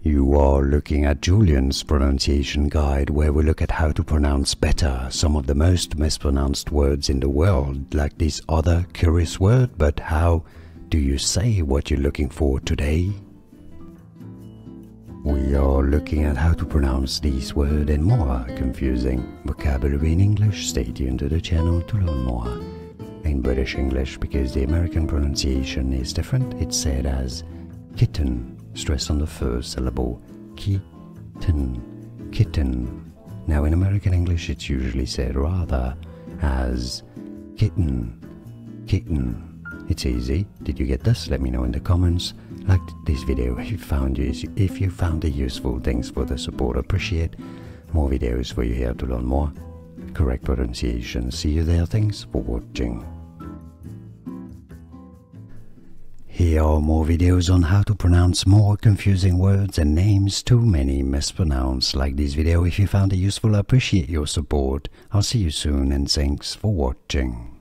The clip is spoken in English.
You are looking at Julian's pronunciation guide, where we look at how to pronounce better some of the most mispronounced words in the world, like this other curious word. But how do you say what you're looking for today? We are looking at how to pronounce these words and more confusing vocabulary in English. Stay tuned to the channel to learn more. In British English, because the American pronunciation is different, it's said as kitten. Stress on the first syllable. Kitten, kitten. Now in American English it's usually said rather as kitten, kitten. It's easy. Did you get this? Let me know in the comments. Like this video if you found it useful. Thanks for the support. Appreciate. More videos for you here to learn more correct pronunciation. See you there. Thanks for watching. Here are more videos on how to pronounce more confusing words and names too many mispronounced. Like this video if you found it useful. I appreciate your support. I'll see you soon and thanks for watching.